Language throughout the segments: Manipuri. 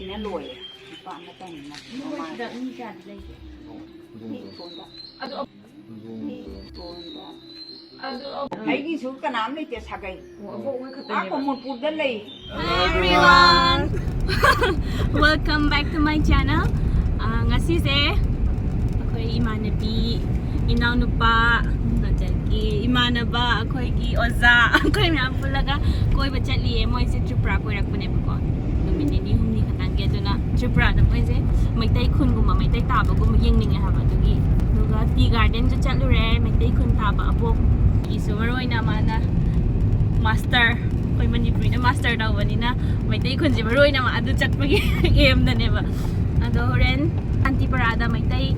Sina loy, pa na tayo na. Da ni ka lagi. Ponda. Ado. Ponda. Ay gisu ka nam ni te sagay. Ako mo pudda lay. Hi everyone. Welcome back to my channel. Ngasi se ako'y imanabi, inaunupa, najagi imanaba ako'y oza, ako'y miyang pulaga ko'y bachatli mo isi Tripura ko'y rakpune bako. Lumini humni katangge do na Tripura na ko'y se Meitei KHUN guma Meitei taba guma yengninge haba dugi. Duga tea garden jo chatlure Meitei KHUN taba Abok. Isu maroy na mana master ko'y Manipur na master daw ba nina Meitei KHUN si maroy na adu chat pagi game na neba. Ado ren Santipara Meitei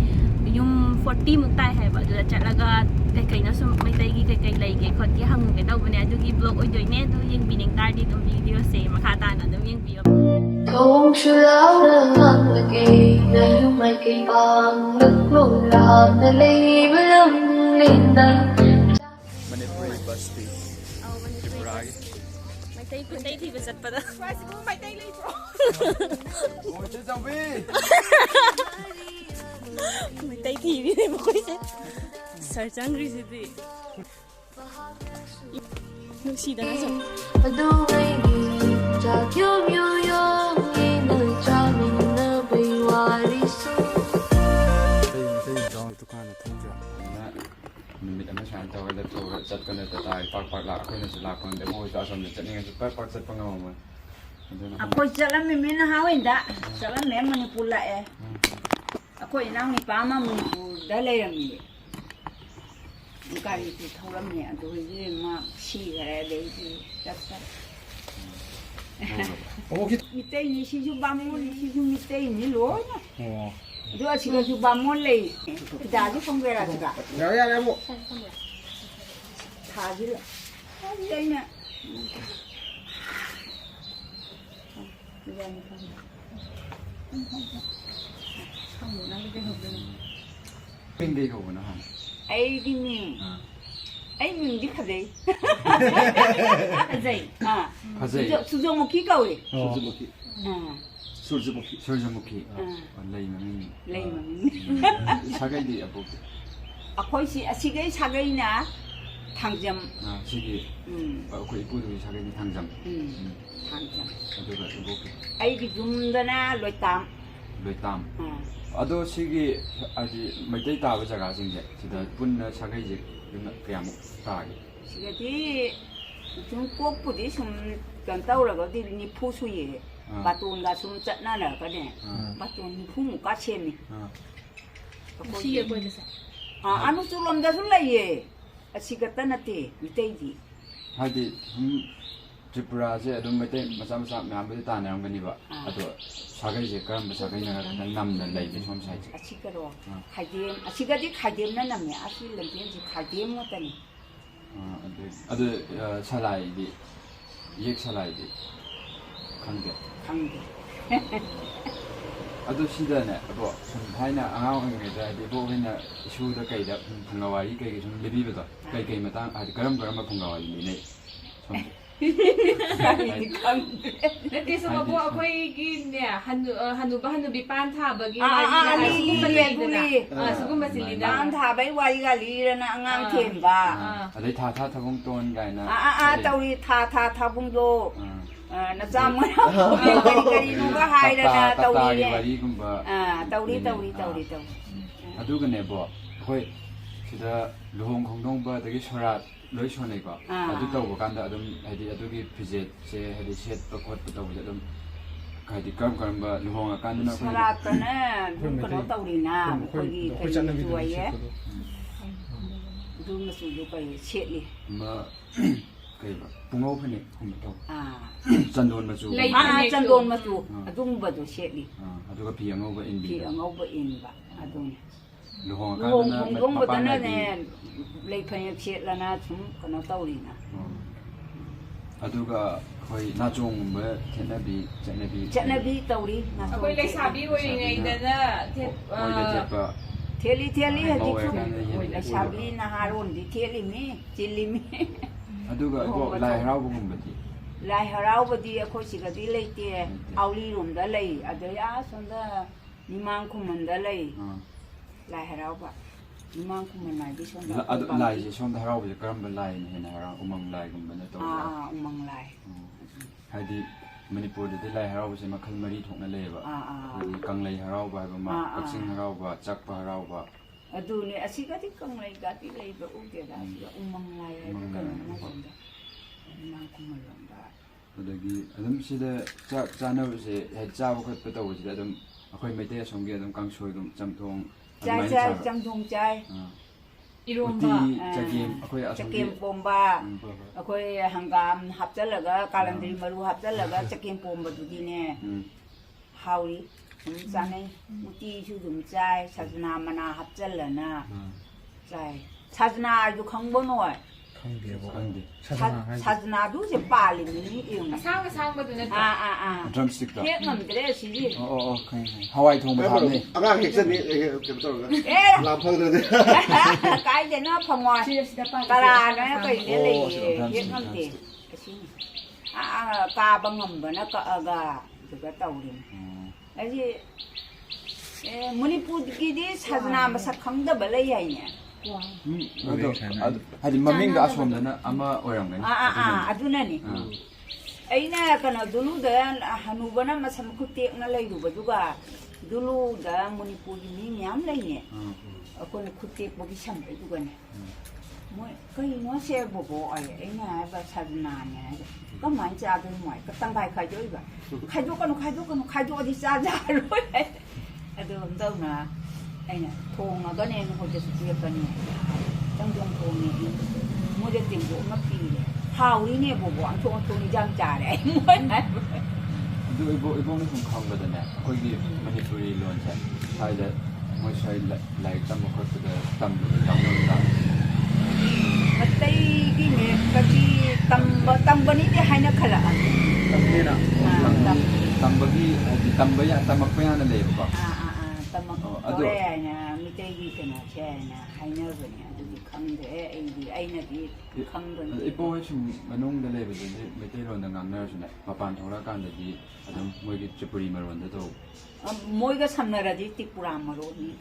yung 40 muktai haibado da chatlaga kay na sum Meitei gi kay laige khot gi hangge daw bane adugi vlog oi doi ne do yung bining tardi dum video se makata na dum yung video không chú lão đã ngang là kỳ này lúc mai kỳ bằng nước luôn là nơi lấy với lâm lên đây Manipur bus fee. Tripura. Meitei KHUN thi besat pada Meitei lay bro. Oh, Chabi. Meitei thi bi ne koi se sar changri se di nusi da na so Adu ngay đi cha yêu yêu yêu nghe nơi cha mình nơi bay wari su Tay dong tukan thangja. Na numit ama shan taw da to chat kan da tai pak la akhoi na sila kon de mo ta som de chani ngai pak chat pang ma. Ako jalan mimin na hawin da. Jalan me Manipur la eh. Ako inang ni pa ma Manipur da lay rami. Kari tu thoram ne adu ji ma si gare de ji chat chat. Oh, kit. Meitei ni si ju bamon ni si ju Meitei ni lo na. Oh. Do si ga ju bamon lay. Da ji phong vera ji ga. Ya mo. Tha ji la. Dai na. Ping đi ko na ha. Ai di ni. Ai mình đi khadai. Khadai. Khadai. Sujomuki kawe. Surjumuki. Surjumuki. Surjumuki. Lay mami. Lay mami. Sagai di abok. Akoi si asigai sagai na tangjam. Sigi. Ko ipu du sagai ni tangjam. Tangjam. Aduga abok. Ai di jumdana loitam. Loitam. Ado sigi aji Meitei taba jaga singje sida punna sagai je kayam taagi. Sigadi Jungkok pudi sum kan tauraga di ni phusu ye. Batun ga sum chatna na ka ne. Batun ni phu mu ka chemi. si ye koi sa Anu sulom da sul lai ye. Asigata na te Meitei di. Hadi Tripura je adum Meitei masa myam budi ta na ngani ba ado sagai je karam sagai na nam na lai de som sai je Asigaro. Khadem asigadi khadem na namne asi lampen ji khadem mo tani. ado salai di yek salai di khangge Khangge. ado sida ne abo sum thaina angaw ngai da di bo hina isu da kai da phungawari kai sum libi ba kai matang adi karam phungawari ni ne som Nagkay sa mabo ako'y ginya hanuba hanubi pan thabagi sugum basilina An thabai wari ga li na angang them ba. adai tha thabung ton gai na Tauri tha bung do. Na jam kari nu ga hai na tauri wari gumba tauri. aduga ne bo khoi sida luhong khongdong ba dagi sorat loi sonai ko adu taw ba kanda adum hadi adugi fijet se hadi set pa khot pa taw adum kadi karam ba luhong akanda na ko Sarat na ko tauri na ko gi kari tuai ye. Du na su du kai chetli. ma kai ba pungau phane hum taw chandon ma chu Chandon ma tu adung ba du chetli. aduga pi angau ba in Pi bi angau ba in ba adung. luhong Luhong akanda na khongdong ba pa na na ne lei phane chet la na thum kono tauri na. aduga khoi na chong ba thenabi Chatnabi tauri na. ako'y lay sabi ko ngay na oi da je pa Theli hadi chu sabi na haron di theli mi chili mi. aduga ko lai harau bu gum ba ti Lai haraubadi akhoi sigadi leite auli room da lei adaya sonda nimang kumanda lei lai harauba nimang kumana di sonda lai je sonda harauba je karamba lai ne hena harau umang lai gumbana to umang lai hadi Manipur de lai harauba se makhal mari thokna leba hadi kanglai harauba ba ma kaksing harauba chakpa harauba adune asigadi kanglai gati leiba ugeda umang lai ka na sonda nimang kumalanda adagi adum sida chak chanabse he chaw khat pa taw sida adum akhoi Meitei asomgi adum kangsoi gum chamthong chai chai chamthong chai iromba chagem akhoi asomgi chakem pomba akhoi hangam hapchalaga kalandri maru hapchalaga chakem pomba dudine hauri chanai muti chu dum chai sajna mana hapchalana chai sajna ju khangbo noi sajna du je pali ni yung sang drumstick da hek ngamdre siji khay hawai thong ba thane agang hek sen ni ke betul lam phang de kai de na phangwa kara na kai de le hek ngamde asini ka bangam bana ka aga duga tawrin aji Manipur ki di sajna masak khangda balai ai ne hadi maming ga asomdana ama oramgani adunani aina kana dulu da hanubana masam kutek na leiruba juga dulu da Manipur ni nyam leine akon kutek bogi sam juga ne moi kai no se bobo ai aina ba sajna ne ka man cha be moi ka tang bai khai joi ba khai jo di cha ja ro ado ndau na aina thong ga ne ho je su ye ka ni tang jong thong ni mo je tim bo ma pi le hao ni ne bo bo ang thong thong ni jang cha de moi na du ibo ni khum kham ba da ne khoi gi Manipuri lon cha sai da moi sai lai tam ko ko da tam da matai gi ne ka ji tam ba ni de haina khala tambagi hadi tambaya tamakpa ya na lebo ba tamak ore na Meitei gi kana che na haina ba ni adu gi khangde ai na gi khangban ipo sum manung da lebo de Meitei ron da ngang na su na mapan thora kan da gi adum moi gi Tripuri maron da to moi ga samnara di Tripura maro ni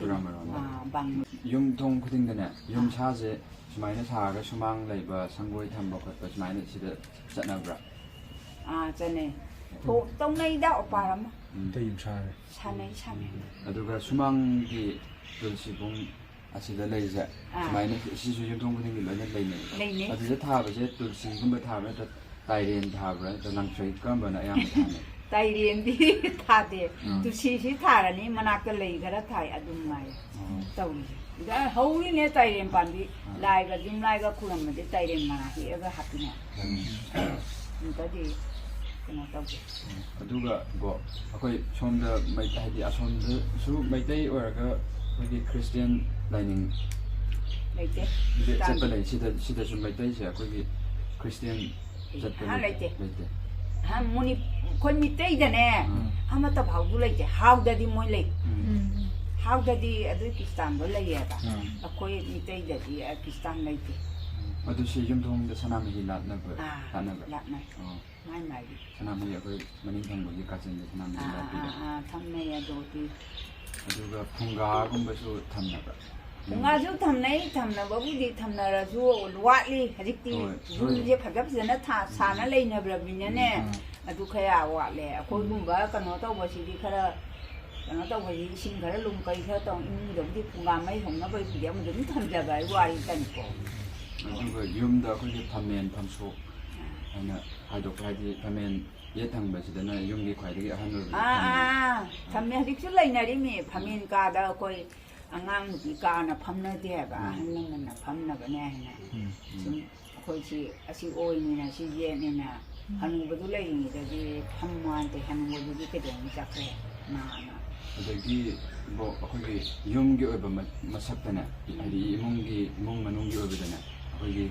bang yum thong khuding da na yum sa je sumaina sa ga sumang leiba sangoi thamba khotpa sumaina sida chatnabra chane tong nei da oparam tayim sa sanai aduga sumang gi tulsibung asida leija sumaina sisu yum thong khuding loina leine aduga thaba je tulsi gumba thaba da tairen thaba da langchoi kamba na ayam thane tairen di thade tulsi si tharani manaka lei gara thai adum mai tawi da hauri ne tairen pandi lai ga dim lai ga kuram de tairen mana hi ega hapina intadi kana tawje aduga go akoi somda mai hadi asomda su Meitei oraga hogi Christian lining leite chapel lai sida su Meitei se akoi Christian chapel leite ha muni kon Meitei da ne amata bhaudu leite hauda di moi lei hauda di adu Kristan bo lei ya ba akoi Meitei da di Kristan leite adu se yum thong da sanam hi lat na ba lat na mai sanam hi akoi maning thang bo gi ka chen da sanam hi lat bi thamne ya do ti aduga phunga gumba su thamna ba phunga su thamna ba bu di thamna ra su watli hajikti jun je phagap jana tha sana leina bra binne ne adu khaya watle akoi gumba kano taw ba si di khara kano taw ba ji sing khara lum kai tha tong in dom di phunga mai hong na ba bi ya mu dum thamja ba wari tan ko aduga yumda akoi phamen phamso ana haidok hadi phamen ye thangba sidana yumgi khwaidagi ahan ro thamme hajiksu lainari me phamen ka da koi angang nupi ka na phamna de ba hanna na phamna ba ne na koi si asi oi ni na si ye ni na hanu ba du lai ni da di phamman te hanu ba du ke dong cha kre na adagi bo akoi yumgi oiba masaktana hadi imung manunggi oibadana akoi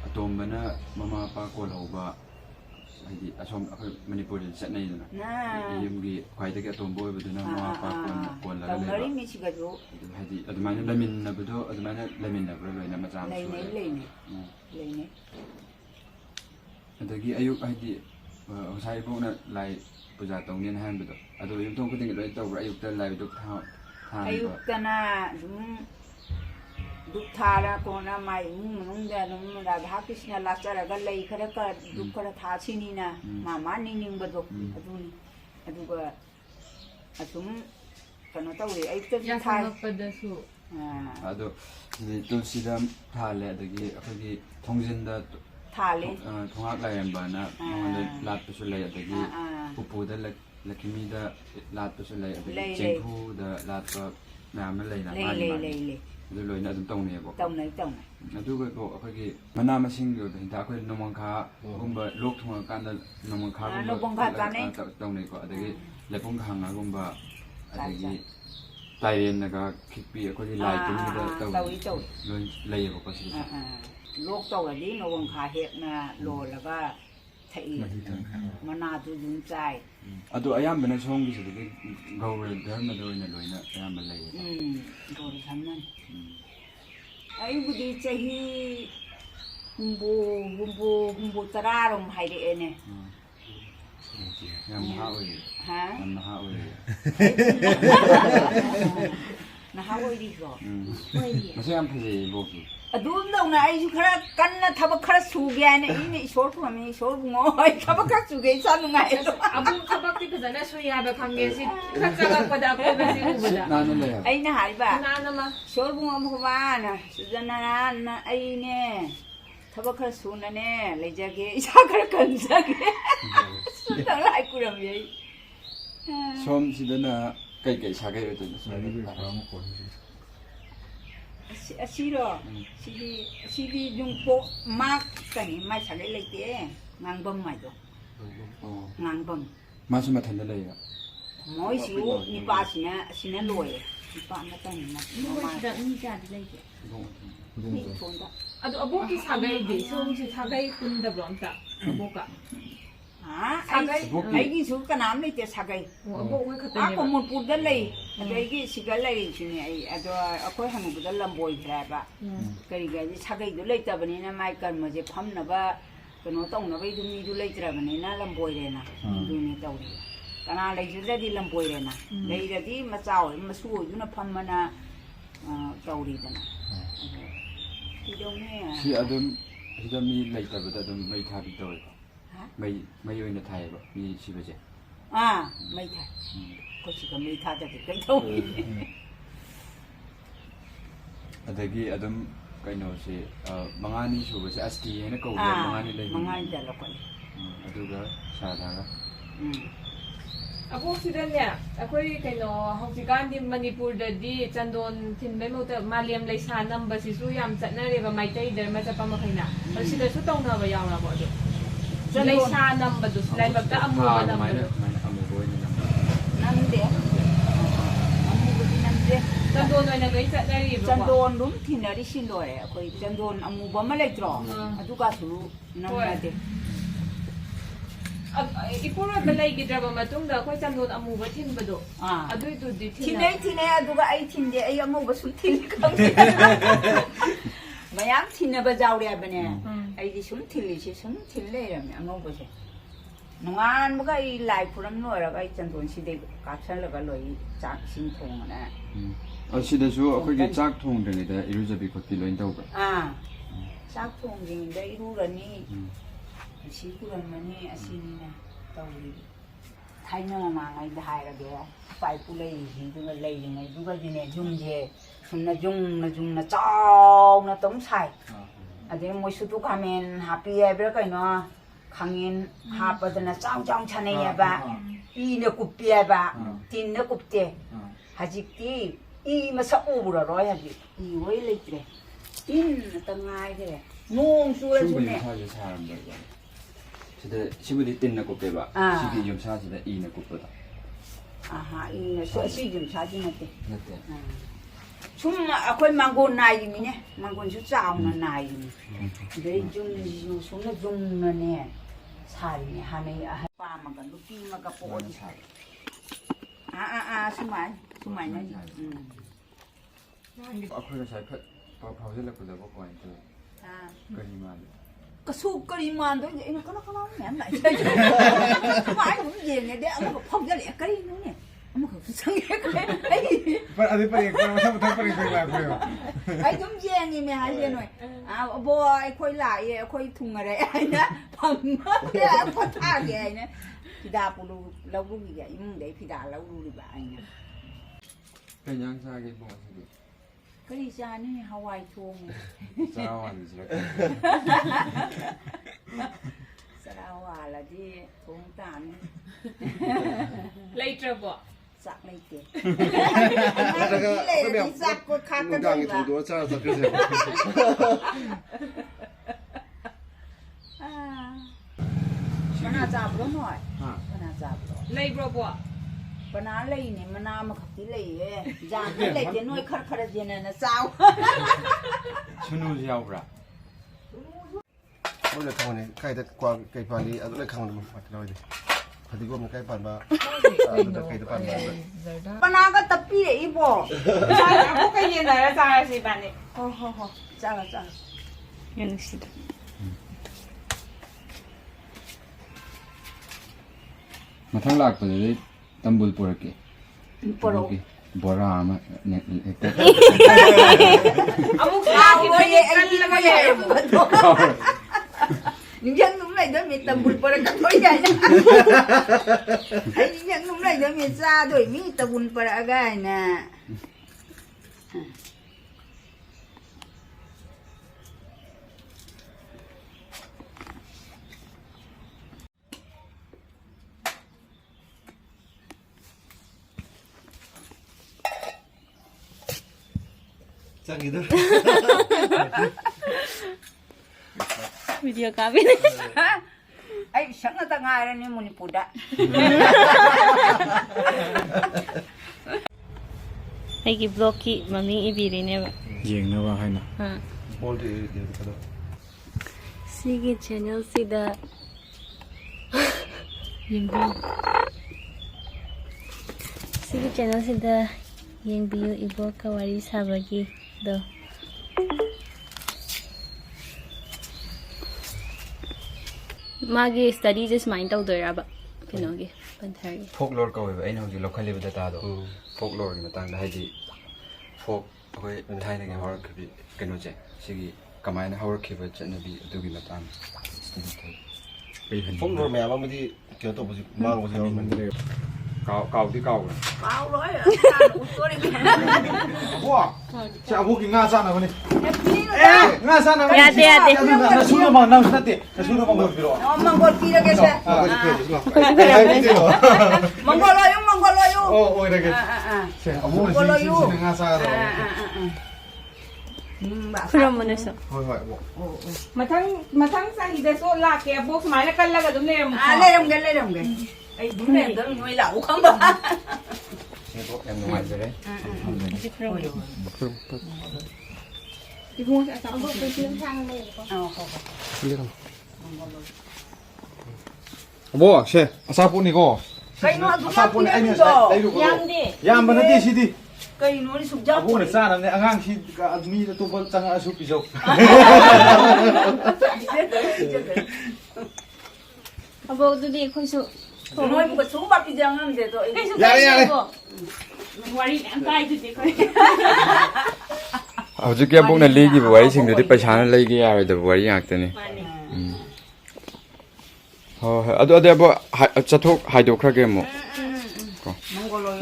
atombana mama pa ko lauba hadi asom akoi Manipur chatnai dana yumgi khwaidagi atombo oibadana mama pa ko la lari mi siga jo hadi adumana laminnabudo adumana laminnabu loina macam leine adagi adagi ayuk hadi ใช้พวกนั้นลายปุจจาตรงนี้นะฮะแบบตัวยุทธงก็ถึงเลยตัวอายุแต่ลายดุกเท้าอายุแต่น่ะดุกทาระโกนะไม่นุ่งเดินนุ่งราบฮักที่เนี่ยลาจาระก็เลยเขาเรียกดุกเขาท้าชินีนะมานิ่งๆบดุอดูก็สมกันว่าตัวไอ้ตัวที่ทายตัวสีดำทาเลยตะกี้เขาที่ทงจินดาทาเลยทงอักลายบ้านนะมันเลยลาดไปสุดเลยตะกี้ปูได้ลักขิมีได้ลาดไปสุดเลยตะกี้เจงพูได้ลาดก็น้ำมันเลยนะมันเลยนะตรงนี้บอกตรงไหนดูก็เขาที่มันน้ำมันสิ่งเดียวแต่ถ้าเขานมังคากุมบะโลกทั้งการนมังคากุมบะตรงนี้ก็ตะกี้เล็บพงขังนะกุมบะตะกี้ไตเย็นนะก็คิดปีเขาที่ลายตรงนี้ได้เลยเลยบอกก็สิโลกตัวนี้นวังคาเห็ดนะโลแล้วก็ไทยมันน่าจะยุ่งใจตัวอายามเป็นช่องที่สุดที่เราเดินมาโดยเนี่ยเลยนะอายามเป็นเลยโดยทำนั่นไอ้บุตรใจฮีหุ่มบูตราลมหายใจเนี่ยยังมาเลยฮะยังมาเลยนะฮะวันดีก็ไม่ใช่ยังเพลย์บอกดูน้องนะไอ้ชุกระกันนะทับกระสูงเนี่ยนี่ชอร์พมันชอร์งอยทับกระสูงยังสั่นงไงอาบุทับที่ก็จะน่าช่วยยาแบบคำเงี้ยสิข้าจะรับประดับก็ไม่ใช่กูบ้านั่นเลยไอ้น่าหายบ้านั่นน่ะมาชอร์งอมเขาบ้านะสุดนั้นไอ้เนี่ยทับกระสูงนั่นเนี่ยเลยจะเกี่ยชักระกันสักสุดท้ายไอ้กูรำยัยชมสิเดน่ะไก่ชาไก่ตัวนี้สิโร่สิจุงโปมากกันนี่ไม่ใช่เลยเต้งานบังไม่ตัวงานบังมาสมัครทันได้เลยอ่ะมอยสิวนี่ป้าสินะรวยนี่ป้าไม่ต้องนะไม่ว่าจะมีการอะไรเกี่ยนี่ชนได้อาบุที่สักไอ้ดิช่วงที่สักไอ้คุณดับร้อนจ้ะอาบุกะไอ้กี่สุกน้ำเลยจะสักไอ้ก็มันพูดได้เลยไอ้กี่สิกเลยสิเนี่ยไอ้ตัวก็ให้มันพูดได้ลำบากแค่ปะก็อีกไอ้สักไอ้ดูเลยแต่วันนี้นะไม่กันมันจะพัมนะว่าก็น้องต้องนะไปดูมีดูเลยแต่วันนี้นะลำบากเลยนะดูนี่ตัวนี้ก็น่าเลยจะได้ลำบากเลยนะเลยจะที่มาเจ้ามาสู้อยู่นะพัมมันนะตัวนี้นะที่ตรงนี้ที่อดุมที่จะมีเลยแต่ว่าอดุมไม่ทำที่ตัวไม่อยู่ในไทยแบบมีชีวิตเจ้ไม่ไทยก็สิก็ไม่ท่าจะติดกันเท่านี้แต่กี้อดุมก็โน้สิบางอันนี่ชูว่าจะ ST นะก็ว่าบางอันนี่เลยบางอันจะละคนอดุก็ชาดาก็อาบุสิเดนเนี่ยคุยกันเนาะฮอกซิการที่มณีปูร์เดดีจันโดนทิ้งไม่หมดแต่มาเลียมเลยชานัมบสิสุยามจัดนั่นเรียกว่าไม่ใจเดินมาจะประมาณไหนนะเราสิเดชุดตรงเราไปยาวเราบอกด้วยเลยชานำบัดดุสไลแบบก็อามูบัดนำบัดดุอามูบัดนั่นเดียวอามูบัดนั่นเดียวจันโดนไว้นะก็จะได้รีบจันโดนรุ่มที่นาริชินโดยคุยจันโดนอามูบัดมาเลยตรอดูกาสูนั่นมาเดียวอีพวกเราเป็นอะไรกิจกรรมมาตุ้งเด็กคุยจันโดนอามูบัดทิ้งบัดดุดูดูดีทิ้งไหนดูก็ไอ้ทิ้งเดียไอ้อามูบัดสุดทิ้งกันไม่ยังทิ้งนะบัดเจ้าเรียบเนี่ยไอ้ที่สุนทิลลี่สุนทิลลี่อะเนี่ยงงไปใช่น้องอันมันก็ไอ้ไลฟ์พูดน้อยแล้วก็ไอ้จันทร์สิเด็กกัดฉันแล้วก็เลยจากสิงทงนะสิเดชัวเขาเกี่ยจากทงเรื่องนี้อิรุจะไปคนที่เลยตัวกันจากทงจริงได้รู้แล้วนี่สิคุรันมันนี่อาศินี่นะตัวนี้ไทยน้องมาไงได้แล้วเดี๋ยวไปกูเลยหินดูก็เลยยังไงดูก็ยังไงจุ่มเย่ชุนนะจุ่มนะจ้าวนะต้องใส่อาจจะไม่สุดทุกคำเองหาปีเอเบรก็เนาะขังเงินหาปัจจุบันจ้องชันเนี่ยบ้าอีเนี่ยกุบปีเอบ้าทินเนี่ยกุบเจหาจิตีอีมาสักอุบระร้อยหาจิอีไว้เลยเลยทินตั้งไงเลยนุ่งสวยสุดเนี่ยสิเดชิบุดิตินเนี่ยกุบเปบ้าชิบิยมชาสิเดอีเนี่ยกุบเปบ้าอีเนี่ยสวยสิยมชาจินั่นเองชุ่มคุยมังกรนายมีเนี่ยมังกรชุดเจ้านั่นนายมีเดี๋ยวจุ่มชุ่มจุ่มนั่นเนี่ยใช่เนี่ยฮะเนี่ยป้ามันกันลูกพี่มันก็ปวดใช่สมัยนั่นเอาคุยกับชายเพื่อเผาเสร็จแล้วก็จะบอกก่อนเจอเกินมาเลย Kapsu kari man do ina kana kana mem lai mai cũng về này để ông phong ra lẹ kari nữa nè ông không sang nghe cái ấy Adi pa rin, masama pa rin kayo lang kayo. ấy cũng về này mẹ hai về rồi boy khôi lại khôi thùng ở đây ai nhá phong mất cái có tha gì này thì đa phụ lu lâu lu gì vậy để thì đa lâu lu đi bà anh nhá เป็นยังซาเกบอกสิ kari cha này Hawaii chuông ซาวันสิละ Sarawak là đi thùng tàn เลยตระบ่ sạc này kìa Talaga, Lấy kami đi sạc của khát cái Mugang gì itong ba doon sa kasi. Mana chạp đó nói Mana chạp đó เลยบรบ่ Mana lấy này mana mà khắc tí lấy Giang tí lấy thì nói khát khát gì này là sao ชุนูเจียวปะ Wala ka ni kahit kwa kay pani ano lang kang naman patlaw di. Pati ko man kay pan ba. Ano kay pan ba. Mana cái tập pi đấy bộ พวกก็ยืนไหนแล้วจ้าสิบ้านนี้ Ho Chà là chà Yan sila. มาทั้งหลักไปเลยตัมบุลปุระเก Poro บอรามาเนี่ยเต็ม เอามุกลาที่ไปกันแล้วก็ใหญ่ Nhưng dân lúc này đó mình tầm bụi bò ra thôi vậy nè nhưng dân lúc này đó mình xa rồi mình tầm bụi bò ra gai nè Sang gitu. Video kami. Ay, siya nga tangaran ni Manipur da. Ay gi-vlog ki mami ibiri ne ba. ยิงนะว่าให้นะ Ha. Ball di ka do. Sige channel sida. Yung view. Sige channel sida yung view ibo kawari sabagi do. Magi study just mind out there ba. Pinogi. Panthari. พกโลดก็ไว้ไอ้นี่คือเราเคยเรียนแต่ตาดอกพกโลดมาตั้งได้ให้ดีพกเอาไว้ไทยในงานฮอร์คือกันโนเจสิกีกำไมนะฮอร์คือว่าจะนบีตัวกินมาตั้งไปเห็น Phong nor mẹ mà đi kiểu tổ gì mang vào gì mình. เก่าที่เก่า Bao rồi, út tôi đi. Wow. Cha abu ki nga sana ko ni. Eh, Nga sana. Ate. Na suno mang nang nati. Na suno mang gol biro. Manggol pila kasi. Ah, pwede. Manggolo yung. Oh, ira ke. Abu ni nga sana. From mo na so. Hoy hoy. มาทั้งสาหิดโซลาเกียบกสมัยแล้วกันแล้วก็ตุ้มเนี่ย Lấy đồng cái. Ay, đúng này, tôi nuôi lẩu không ba. em ngoài rồi đấy ที่พูดจะเอาไปซื้อทางเลย Abu, she. Asa po ni ko. Cây nó Asa po ni ay ni dai lu ko. Yam ba na di si di. Cây nó đi sụp dốc. Abu ni sana ni angang si admi na tubal tanga asu piso. Abok do di khoi su. Nuôi một số bắp thì đang ăn để rồi. Yari. Wari ang kai do di khoi. เอาจุกแกพวกนั้นเลี้ยงไว้สิ่งเดียวที่ประชาชนเลี้ยงอะไรแต่ไว้อยากแต่นี่เอาเดี๋ยวบอกจะทุกหายตัวครั้งเดียวมั้ง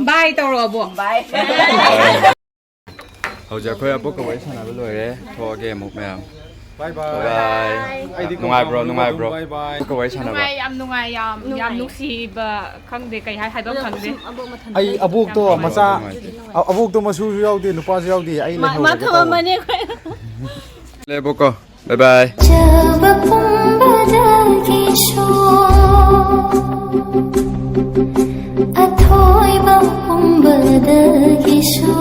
บายตลอดบ่ Bye. เอาจะค่อยเอาพวกเอาไว้ชนะไปเลยเลยพอเกมมุกแมว Bye บาย bye. บายนุ่งไง bro นุ่งไง bro Bye bye. พวกเอาไว้ชนะ นุ่ง ไป ไงยำนุกซีบะข้างเด็กไก่ให้ต้องขังเด็ก Abok Mathanta. Ay abuk to masa. Abuk to masu yaw di, lupa yaw di. Ay le. Mathoma ne khoi. เลยพวกก็บายบาย जब कुंभ की शो अथोई बकुंभ की शो